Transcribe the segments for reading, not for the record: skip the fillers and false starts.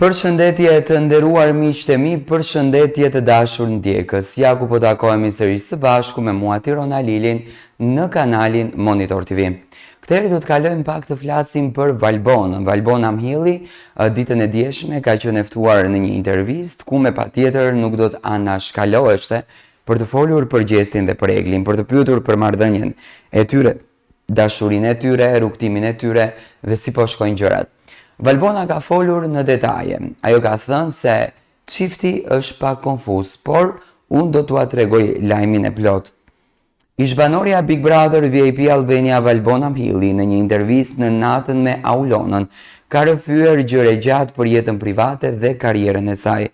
Përshëndetje të nderuar miqtë e mi, përshëndetje të dashur ndjekës. Ja ku po takohemi sërish së bashku me mua Tirona Lilin në kanalin Monitor TV. Këtëherë do të kalojmë pak të flasim për Valbonën. Valbona Amhilli ditën e djeshme ka qenë e ftuar në një intervistë ku me patjetër nuk do të anashkaloheshte për të folur për gjestin dhe për Eglin, për të pyetur për marrëdhënien e tyre, dashurinë e tyre, rrugtimin e tyre dhe si po shkojnë gjërat. Valbona ka folur në detaje. Ajo ka thënë se çifti është pak konfuz, por unë do t'ua tregoj lajmin e plot. Ish-banorja Big Brother VIP Albania Valbona Amhilli në një intervistë në natën me Aulonën ka rrëfyer gjëra gjatë për jetën private dhe karrierën e saj,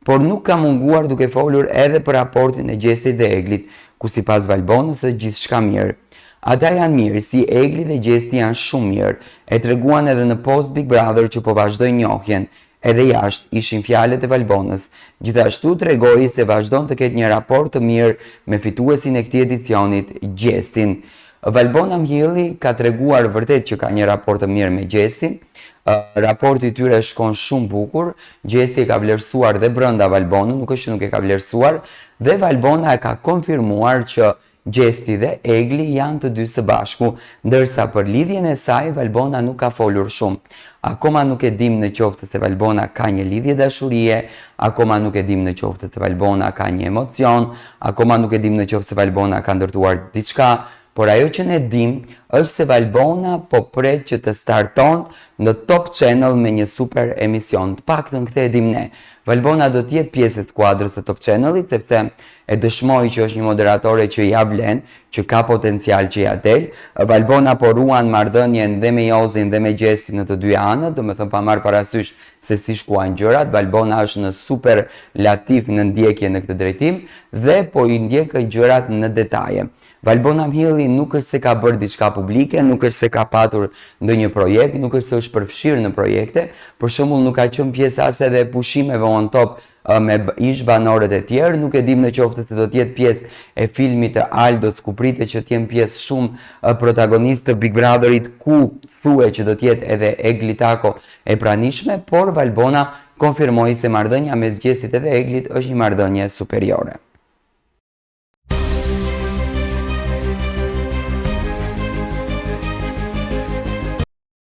por nuk ka munguar duke folur edhe për raportin e Gjestit dhe Eglit, ku sipas Valbonës është gjithçka mirë. Ata janë mirë, si Egli dhe Gjesti janë shumë mirë, e treguan edhe në post Big Brother që po vazhdoi njohjen, edhe jashtë ishin fjalët e Valbonës. Gjithashtu tregoi se vazhdon të ketë një raport të mirë me fituesin e këtij edicionit, Gjestin. Valbona Amhilli ka treguar vërtet që ka një raport të mirë me Gjestin. Raporti i tyre shkon shumë bukur. Gjesti e ka vlerësuar dhe brenda Valbonën, nuk është që nuk e ka vlerësuar, dhe Valbona e ka konfirmuar që Gjesti dhe Egli janë të dy së bashku, ndërsa për lidhjen e saj Valbona nuk ka folur shumë. Akoma nuk e dim në qoftë se Valbona ka një lidhje dashurie, akoma nuk e dim në qoftë se Valbona ka një emocion, akoma nuk e dim në qoftë se Valbona ka ndërtuar diçka, por ajo që ne dim është se Valbona po pret që të starton në Top Channel me një super emision. Të paktën këtë e dim ne. Valbona do të jetë pjesë e skuadrës së Top Channelit, sepse e dëshmoi që është një moderatore që ja vlen, që ka potencial që ja del. Valbona po ruan marrëdhënien dhe me Jozin dhe me Gjestin në të dy anët, domethënë pa marrë parasysh se si shkuan gjërat. Valbona është në super latif në ndjekje në këtë drejtim dhe po i ndjek gjërat në detaje. Valbona Amhilli nuk është se ka bërë diçka publike, nuk është se ka patur ndonjë projekt, nuk është se është përfshirë në projekte, për shembull nuk ka qenë pjesë as edhe pushimeve on top me ish-banorët e tjerë, nuk e dim në qoftë se do të jetë pjesë e filmit të Aldos, ku pritet që të jenë pjesë shumë protagonistë të Big Brotherit, ku thuhet që do të jetë edhe Egli Tako e pranishme, por Valbona konfirmoi se marrëdhënia mes Gjestit edhe Eglit është një marrëdhënie superiore.